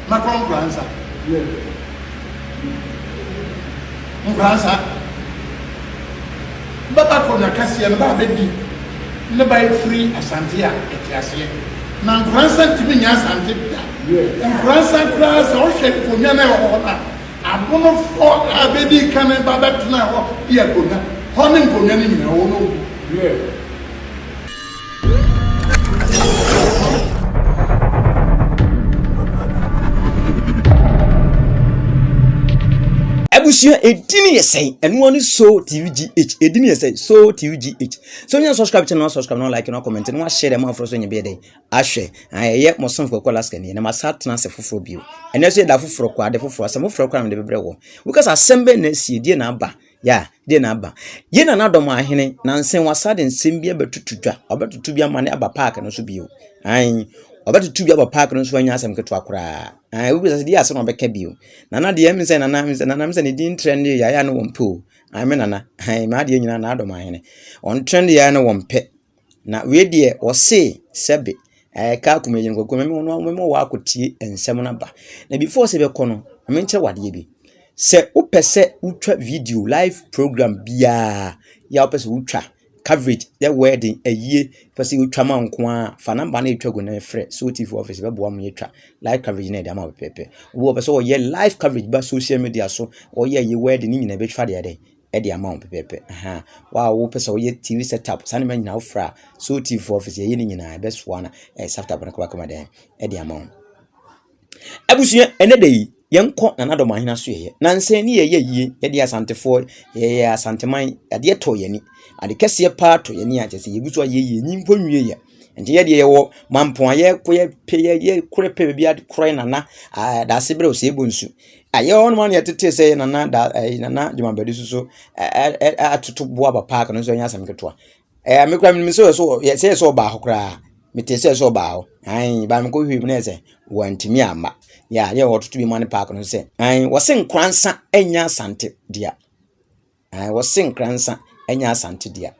Macron Fransa. Fransa. Baba kona Cassia and Baby. Never free Asantia, Etiasia. Now Fransa to me, Asantita. Fransa class or shake for Yana. I'm one of four baby coming back to now. Here, Honey Ponyani, no. Abusia edini yesay enu oni so tvgh edini yesay so tvgh so nya subscribe channel subscribe no like no comment no share dem afro so nya be dey ahwe ayeye mo son for kolas kan na masat na se foforo bio ene so da foforo kwa de foforo asem foforo kwa me de bebre wo because asembe na sie die na aba ya die na aba ye na nadom ahene na nsen wasade nsem bia betutudwa obetutu bia mane aba park no so bio ai obetutu bia aba park no so anya asem keto akora we be say ase no beka bio nana de em say nana me din trend ya no wompo me nana ma de nyina na adom ahene on trend ya no wompe na we de o say sebe ka kumejin ko me wa akotie ensem na ba na before se be kono me nche wade bi se upese utwa video live program bia ya upese utwa coverage the wedding a year pese utwa ma nko a fa number na etwa go na frɛ so TV office be boa mo yetwa live coverage na de ama pepe wo pese o ye live coverage ba social media so o ye wedding ni nyina be twa de the amount pepe wow wo pese o ye TV setup sane ma nyina ofra so TV office ye ni nyina be so na setup na kwa kama de the amount abusuya ene de yenko na nadom ahina so ye nanse ni ye ye de asantefo ye asanteman ade to ye ni ade kese pa to ye ni achese ye guso ye nyimpo nwie ye nti ye de ye wo mampon ye koye pe ye kure pe bia kure nana da sebre o se bonsu aye on man ye tete se nana da nana jumabedi so atoto bo aba park no so nya asam keto me kura me so ye se so ba hokra me te se so ba ho ai ba me ko hwi me se wantimi ama ya ye wotutu bi man park no se wo se nkransa enya asante dia wo se nkransa enya asante dia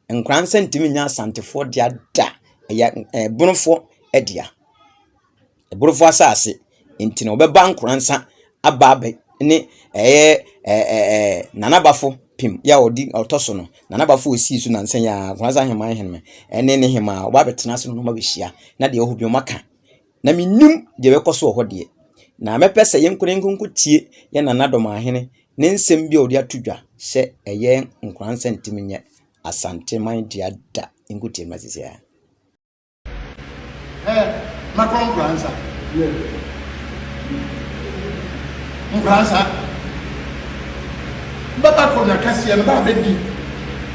nkransa ntimi nya asante fo dia da ya bunofo edia bunofo asase enti na obeba nkransa ababe ni nanabafo pim ya odi otoso no nanabafo osi su na nsen ya nkransa hema henme ene ne hema oba betena se no ma behia na de ohubi omaka na minum de bekoso ho de na mepese yenkunenkunku tie ye nanadom ahene ne nsem bia odi atudwa se eye nkransa ntimi nye asante man dia da nkutie masisia Macron Fransa. Fransa. Baba kona Cassia and Baby.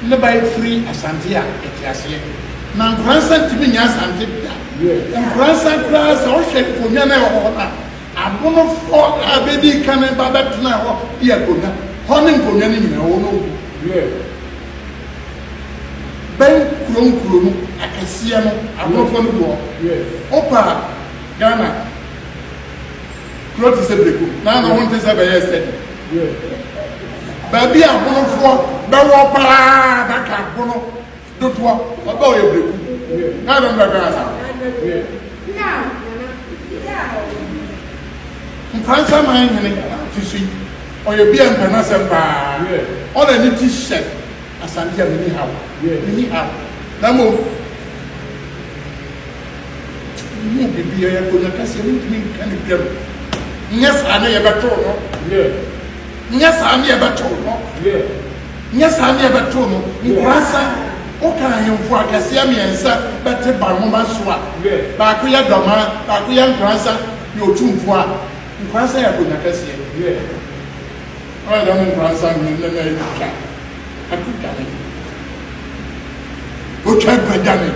Never free Asantia, Etiasia. Now Fransa to me, Asantita. Fransa class or shake for Yana. I'm one of four baby coming back to now. Here, Honey Ponyani, no. Ben Krum, Akasiano, I'm not from the war. Opa, Ghana. Clothes is a break. Now I want to say yesterday. Baby, I'm one of four. Bawa, that can't go. Don't walk about your break. Now don't go now. Fransa mine to see. Or your beer and Panasa. All I need is shirt. Asante anyhow. Namo. You be here to Cassia can be. Yes, I know about Tono. Yes, I know about Tono. Yes, I know about Tono. Fransa. Okay, I for Cassia and Sir, better by Mama Swat. Bakuya Doma, Bakuya Fransa, your two for Fransa, I could not Cassia. I don't Fransa in the name. I could damn it. Who can't be damn it?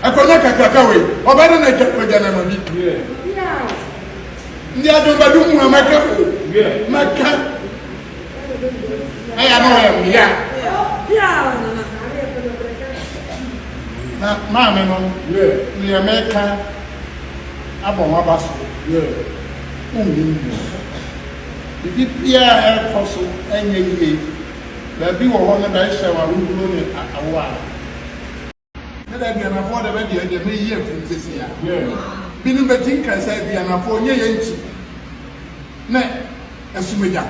I could not get away. Or better than I get with Janamani. The other Badum, my cat. I am yeah. Mamma, we are making about us. The Pierre Fossil and ye, there be one that I shall a while. that be an affordable idea, they may hear from this year. Been betting can say be an affordable yenchi. Ne, Sumeja.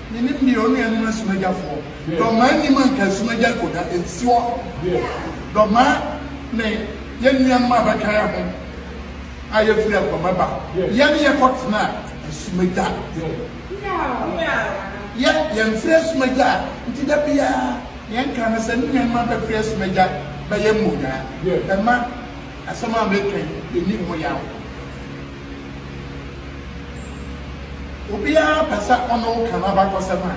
Meaning the only animal Sumeja for. The man can Sumeja go that it's sure. The man, nay, young Mabakaya. I have fear for my back. Yanni a fox now, Sumeja. Yeah, young fresh Sumeja, it is a beer. Young can send me a mother fresh Sumeja by a muga. The man, as some are making, the new way out. Obia pasa ono kanaba ko sema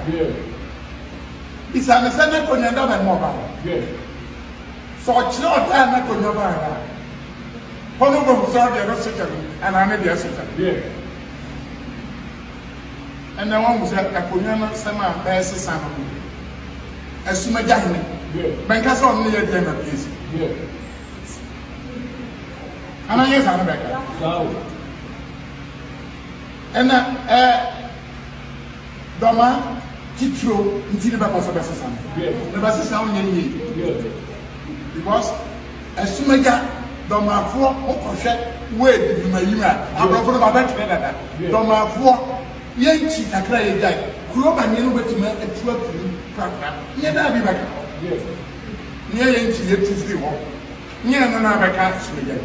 isa na sana ko nyanda na moba so chiro ta na ko nyoba ra hono go so de ro se tan ana ne dia se tan ana wa musa ka ko nyama sema ba se sana asuma jahne ben ka so ne ye de na please ana ye sana ba ka ena doma titro ntini ba paso ba sesa ne ba sesa onye ni because asumaja doma afo okohwe we di mayima abrofo ba ba tene dada doma afo yenchi akra ye dai kuro ba nyenu betima atu afiri kakra nye da bi ba ka nye yenchi ye tufiri ho nye no na ba ka asumaja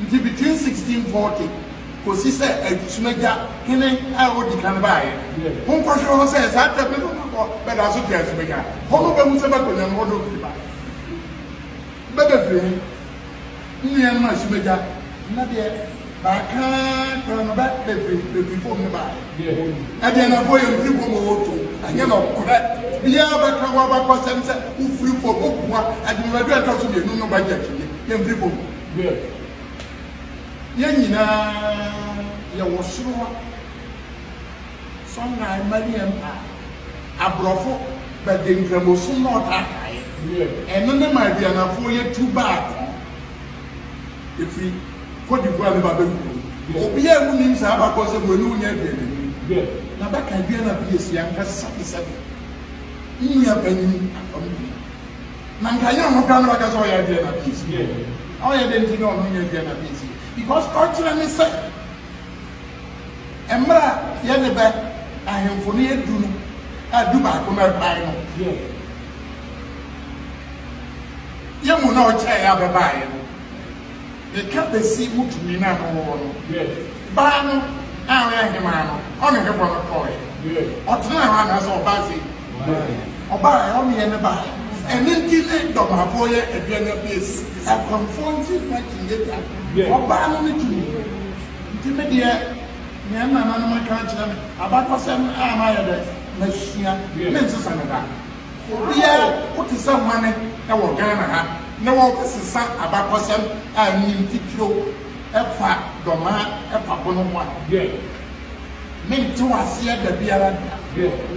nti between 1640 kosi se Sumeja hene a odi kan baaye won ko so ho se sa ta pe ko be da so tia Sumeja ho no be mu se ba ko nyam ho do fi ba be fi ni en ma Sumeja na de ba kan ko no ba be fi fo me baaye a de na boy en fi ko mo woto anya no ko ya ba ka wa ba ko sem se u fi fo ko kwa a de ma do ta so de no ba ja ki ye fi fo Yanina, you was sure some night, Mariam, a brofo, but the Gramosun not high. And none of my dear, now 4 years too bad. If we put the brother Babu, we are winning Sabah because of Manu. Now back I be an abuse, young as 77. In your penny, Nankaya, no can like us all your dear abuse. Oh, I didn't know your dear abuse. Because culturally say Emra Yanebe I am for near Dunu I do back on my pine. You will not tell you by they can't see what to me now. Bano, I am him on a boy. Or tonight, as all Bazzi or buy only in the buy. And then till the dog boy at the end of this, I confront you like you get that. Oba no ni tu nti me de me na na no maka kire me abakosem ama ya de na hia me nsesa ne da obia otisa hwane e wo Ghana ha na wo sesa abakosem a ni ntitro e fa doma e fa bono ho me nti wase da biara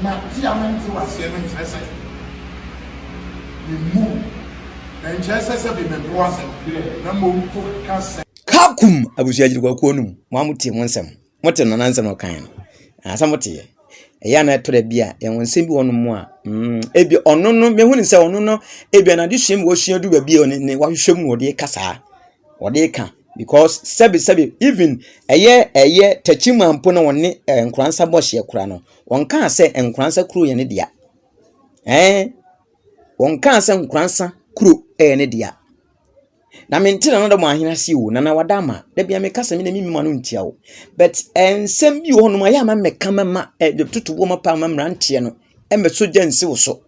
na ti a me nti wase me nsesa ni mu na nsesa bi me boase na mo ko kasa Kakum abusuaji kwa kuonu mu amutie mo nsem mote no nansem no kan asamote ya na tore bia ye wonsem bi wono mu a ebi ono no me huni se ono no ebi na de hwem wo hwia du ba bia ne wa hwem wo de kasa wo de ka because sebi even eye tachimampo no woni nkransa bohye kura no wonka se nkransa kuro ye ne dia wonka se nkransa kuro ne dia na mentina no da mo ahina si wo na wadama da bia me kasa me na mimi manu ntia wo but ensem bi wo no ma ya ma meka mama de tutu wo mapa ma mrantie no embe so jansi wo so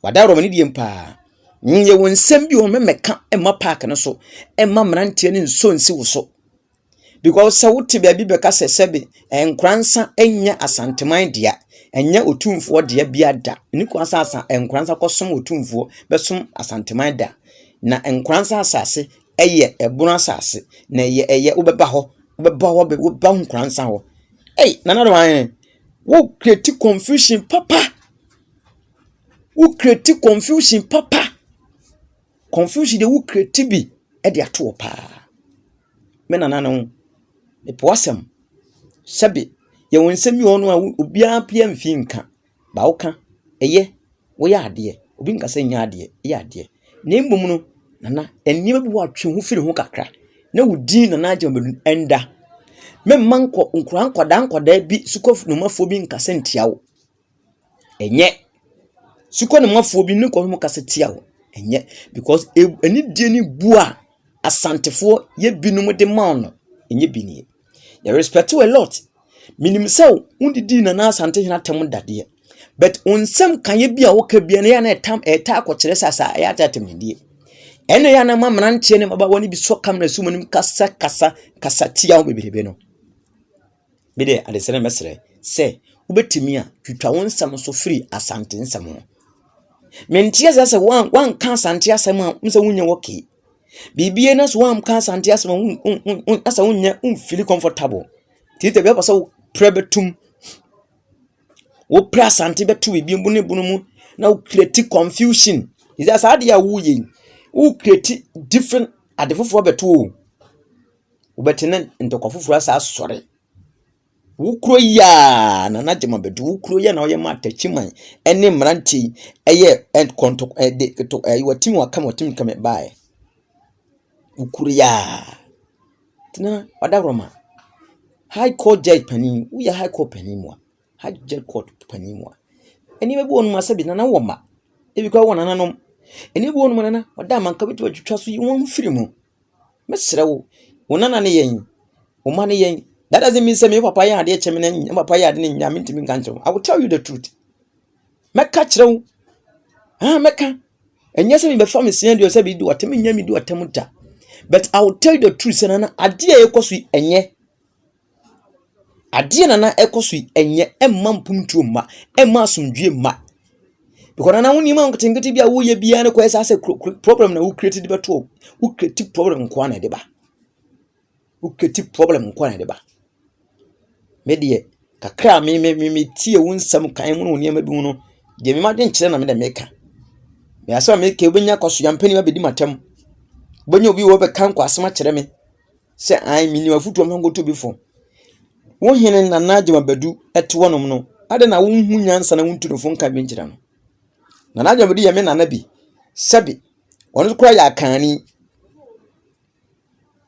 wadaro mani die mpa nye wo nsem bi wo me meka emma park no so emma mrantie ne nso nsi wo so because sa wote bia bi be kasa sebe enkransa enya asanteman dia enya otumfo dia bia da ni kwansa asa enkransa kosom otumfo besom asanteman da na enkransa asase eye ebunu asase na eye obeba ho nkransa ho nana do an wo create confusion papa confusion de wo create bi e de ato pa me nana no e poasem sabi ye wonsemi ono a obia pia mfi nka ba wo ka eye wo ya ade obi nkasa nya ade ya ade na mbom no nana enima bi watwe ho firi ho kakra na wudin nana agye mbedun enda memma nkwadaa bi sukofu no mafo bi nkasa ntiawo enye suko no mafo bi ne ko ho kasa tiawo enye because eni die ni bua asantefo ye binum de ma no enye bini you respect you a lot minim say undidi na asante hina tem dade but onsem kan ye bia wo ka bia na ya na etam eta akokere sasa ya tatem die ene ya na mamra nche ne baba woni bi so kam na sumonim kasa tiawo bebirebe no bide adesere mesere se ubetimi a twitwa wonsam so free asante nsam ho mentia sase wan kan asante asem a nse wunya woke bibie na so wan kan asante asem asa wunya feel comfortable tite be paso prebetum wo pra asante betu bibie mbune mu na wo create confusion is as ade ya wuye wo create different adefofo betu wo betene ntokofofo asa asore wukro ya na najema bedu wukro ya na oye matachiman ene mranti eye end konto to watim watim kame bae wukro ya tina wadabroma high court judge pani uya high court pani mo high judge court pani mo eni bebu onu masabi na woma ebi kwa wona nanom eni bebu onu manana wada manka betu atwitwa so yi won firi mu mesrewo wona na ne yen o ma ne yen. That doesn't mean say me papa ya ade chemene papa ya ade nya me ntimi kancho. I will tell you the truth. Meka kirew. Meka. Enye se me be fa me sian de say bi do atemi nya mi do atemuta. But I will tell you the truth say na ade e ekoso enye. Ade na ekoso enye emma mpuntu ma, emma asumdue ma. Because na woni ma nketingeti bia wo ye bia ne ko esa say problem na wo create de beto. Wo create problem ko na de ba. Wo create problem ko na de ba. Medie kakra me tie wonsam kan mu no niam bi mu no je me madwen kire na me da meka me asa meka obenya kwaso yampani ba bedi matem obenya obi wo be kan kwasema kire me se ai mini wafutu am ngoto bi fo wo hene na naje mabadu ete wonom no ade na wo hu nyansa na wontu no fo nka bi nkira no na naje mabadu ye me na bi sabi wono kura ya kanani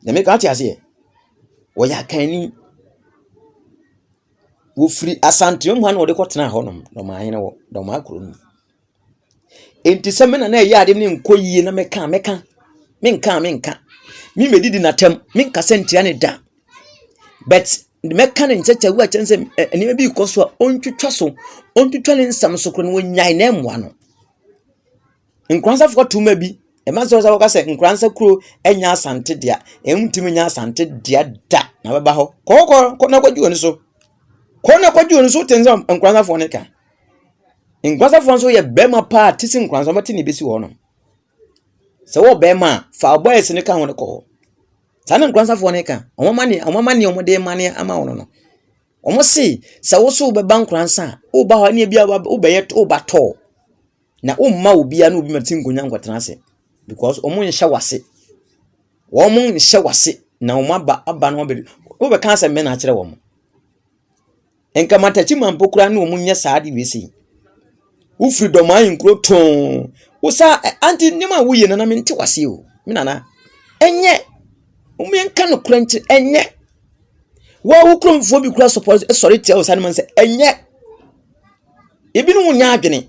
na me ka ati ase wo ya kanani wo free asante mu ha na wo de kwotena honom no ma hene wo do ma akro nu enti se me na ye ade ne nkoyie na meka menka mi medidi na tem menka sentia ne da but meka ne nchecha wu a chense eni bi koso a ontwitwa ne nsam so kro no nyai na emwa no nkransa fo tuma bi e ma so ka se nkransa kro enya asante dia emtimi nya asante dia da na baba ho ko na kwaju oni so kona kwaju oni so tenza nkransa fo ne ka nkransa fo so ye bema pa tisi nkransa mati ne besi wo no se wo bema fa boys ne ka ho ne ko sana nkransa fo ne ka omamani omode mane ama wo no omo si se wo so be ban nkransa wo ba ho ne bia wo be ye to ba to na umma obi ana obi mati nkonya nkwatena ase because omo nhye wase wo mo nhye wase na omo aba no be wo be kan se me na kire wo mo enka matachi mampokura na omo nya saade wesi wo freedom ayin kro ton wo sa anti nyama wo ye na me nti wase o me nana enye omo enka no kranchi enye wo kromfo bi kura support sorry tell us man say enye ebi no nya adwene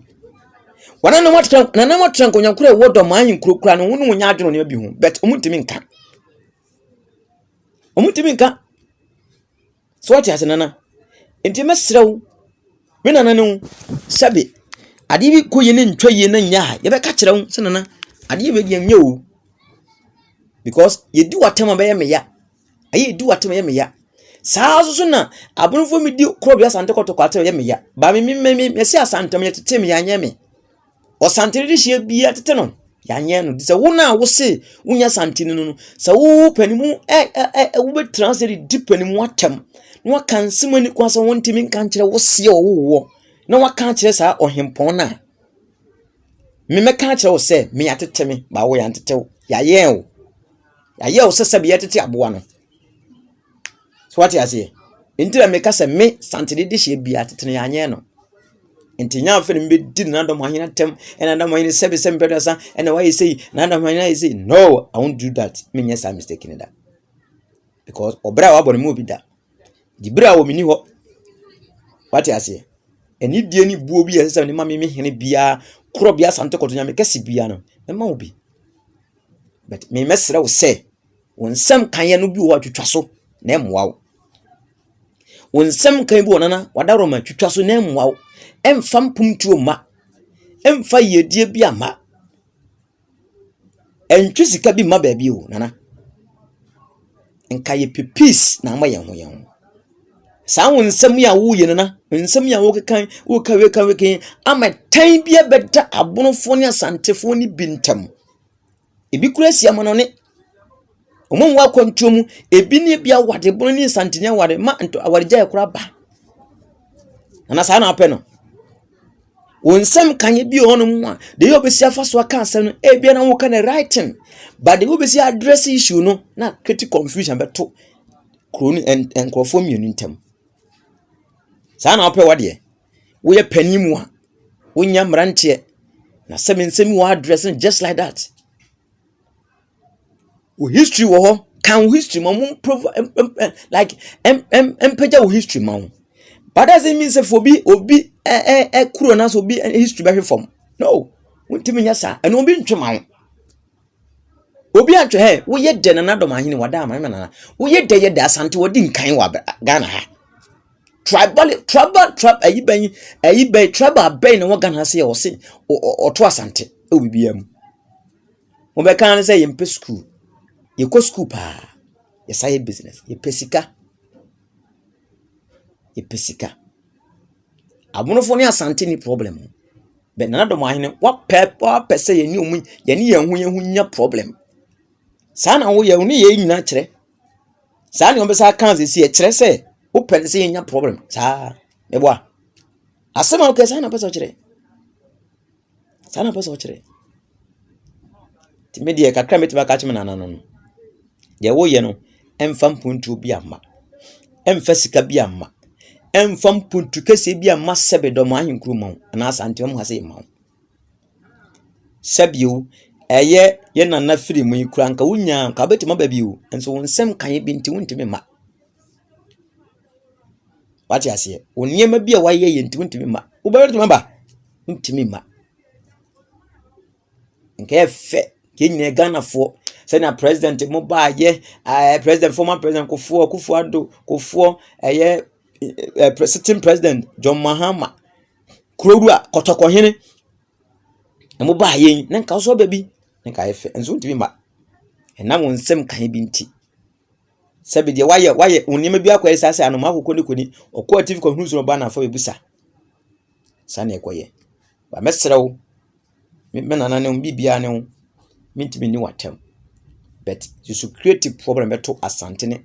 wana na matran konya kura wo do man kura no wonu nya adwene ne bi hu but omutimi nka so what ya nana enti mesrew me nana no sabe ade bi koye ne ntwa ye na nya ye be ka kirew se nana ade be di nya o because ye di watema be ye meya aye di watema ye meya saa so na abunfo mi di krobia sante kotoko atema ye meya ba me se asante me tete me ya nya me o sante ri hie bia tete no ya nya no dise wo na wo se wunya sante no sa wo panimu wo be transfer di panimu atem no kan simani kwasa wontimi kan kire wo se wo na wa kan kire sa ohempon na me kan kire wo se me ya tete me ba wo ya tete ya ye o se se bia tete aboa no so what you say intira me ka se me sante di hie bia tete ya nya no enti nya fe mbe di na dom ahina tem ena dom ahina sebe pedasa ena why say na dom ahina say no, I won't do that. Me nya sa mistake in that because obra wa bone mu bi da di bra wo mini ho what you say eni die ni buo bi yesa ni ma me hene bia kro bia sante koto nya me kesi bia no me ma obi but me mesra wo say wonsam kan ye no bi wo atwetwa so na emwa wo wonsam kan bi wonana wadaro ma twetwa so na emwa wo emfam pumtuo ma emfa yedie bi ama entwi sika bi ma ba bi o nana nka ye peace na ma ye ho ye ho sa wonsam ya wo ye nana wonsam ya wo kekan wo ka ama tan bi abeda abonofo ne asantefo ni bintam ebi kura sia mo no ne omon wa kwantuom ebi ne bia wade bono ni santenya wade ma nto awade gya kura ba na sa na apɛ no wonsam kanye bi hono mu a de yo besi afa so aka asem no e bia na wo ka na writing but de wo besi address issue no na create confusion beto kroni enkrofo mienu ntam sa na apɛ wade wo ye panimu a wo nya mrante na semensem wo address just like that. History wo can history mom prove like empeja history man, but doesn't mean say for be obi kuro na so be history be from no wontimi nya sa eno obi ntwema obi antwe he wo ye de na dom ahene wada ama na wo ye de asante wodi nkan wa Ghana ha tribal ayi ben tribal ben na wo Ghana se ye wo se oto asante e bibia mu wo be kan say yempe school ye ko school pa ye say business ye pesika abunofo ne asante ni problem be na do mahene wa pese ye ni omu ye ni ye hu nya problem sa na wo ye hu ni ye nyina kire sa ne ombesa kan se ye kire se wo pese se ye nya problem sa me bo asema o ke sa na pese o kire ti me die kakra metiba ka chime na no de wo ye no emfam puntu bi ama emfa sika bi ama emfam puntu kese bi ama sebe do ma ahinkru ma na asante mu hase ma sabio eye ye nana firi mu ikura nka wunya ka betima ba bio enso wonsem kan bi nti wuntimi ma wati ase oniema bi a waye ye nti wuntimi ma wo ba betima ba wuntimi ma nke efe kenye Ghana fo sena president mo ba ye president former president Kufuor sitting president John Mahama Kurowura kotoko hene mo ba ye nka so ba bi nka efe enso ntimi ma na wonsem kan bi nti sabe de waye onima bi akwa esase anoma akoko ne koni okwa TV conference no ba na fa bebusa sane ekoye ba mesrew me nana ne bibia ne mintimi ni watem but you should create a problem beto asante ne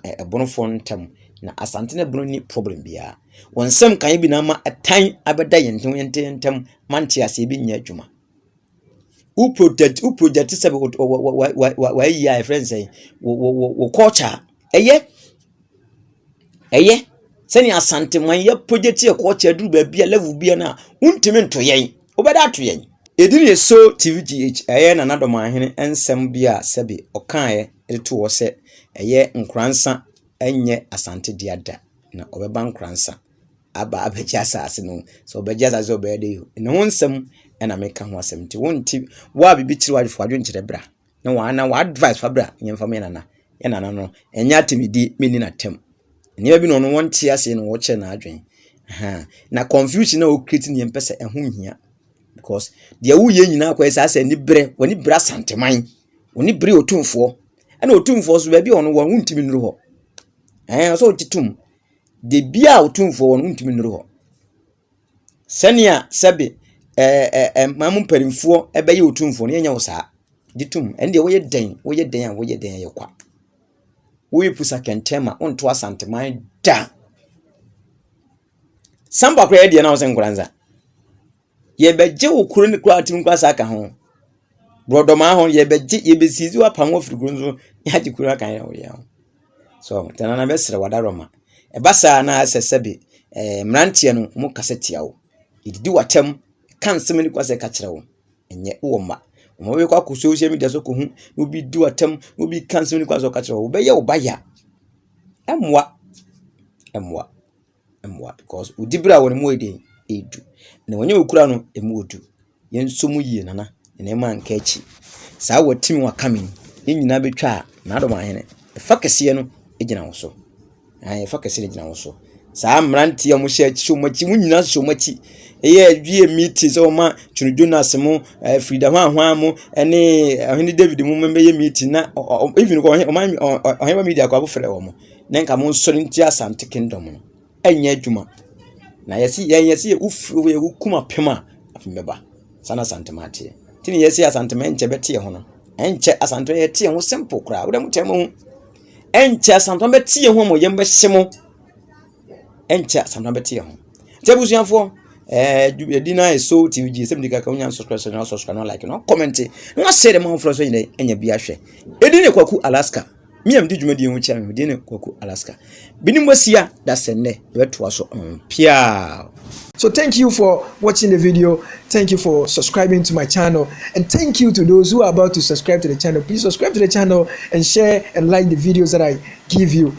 ebonofo ntam na asante ne bono ni problem bia wonsem kan bi na ma atan abeda yentam manti ase bi nya adwuma u project sabe wa ya friends say wo culture eye sani asante man ya project e culture duru ba bia level bia na untimi nto yen obeda ato yen edini so TVGH eye na nadom ahene ensem bia sabe okan eto wo se eye nkransa enye asante diada na obeba nkransa aba abeja asase no so obeja asase obede ne wonsem ena meka ho asem ti wonti wa bibi kiri wadfo adwo nkire bra na wa advice fa bra nyemfa me nana ye nana no enya atimidi meni na tem ne bi no no wonti ase no wo che na adwen na confusion na o create ne mpese ehun hia because the wu ye nyina kwa esa ni bre woni bra santeman woni bre otumfo ena otumfo so ba bi ono won ntimi nuru ho so titum de bia otumfo won ntimi nuru ho senia sabe mamu perimfo ebe ye otumfo ne nya wo saa ditum ende wo ye den ye kwa wo ye pusa kentema onto asanteman da samba kwa ye de na wo senkuranza ye beje okuru ne kwa tim kwa saka ho brodoma ho ye beje ye besizi wa panwo firikuru nso ya jikuru aka ya wo ya so tanana besere wadaroma e basa na asesebe mrantie no mu kasetia wo Ididi watem kan semeni kwa se ka kire wo enye wo ma mo be kwa social media so ko hu no bi di watem no bi kan semeni kwa so ka kire wo be ye wo ba ya emwa because udibra won mo ede edu na wonye okura no emu odu yenso mu yie nana na ma nka achi saa watimi wa kamin nyina betwa na adom ahene fa kese no egina wo so fa kese egina wo so saa mranti ya mo hye achi so machi mu nyina so machi eye adwie meeting so ma Chunu Jonas mo Freedom ahwa mo ene ahene David mo membe meeting na even ko ohema media ko abofre wo mo na nka mo nsori nti Asante Kingdom no enya adwuma na yesi ufuru ye kuma pema afimeba sana Asante Mate tini yesi Asante menche betie ho no enche Asante ye tie ho simple kra wo dem temo ho enche Asante betie ho mo yembe hyemo enche Asante betie ho tebusuafo edina eso TVG sem dika ka unya subscribe no like no comment no share dem ho froso yin enya bia hwe edine Kwaku Alaska me am di dwumadi hu chia me edine Kwaku Alaska binimosia da senne beto aso pia. So thank you for watching the video. Thank you for subscribing to my channel. And thank you to those who are about to subscribe to the channel. Please subscribe to the channel and share and like the videos that I give you.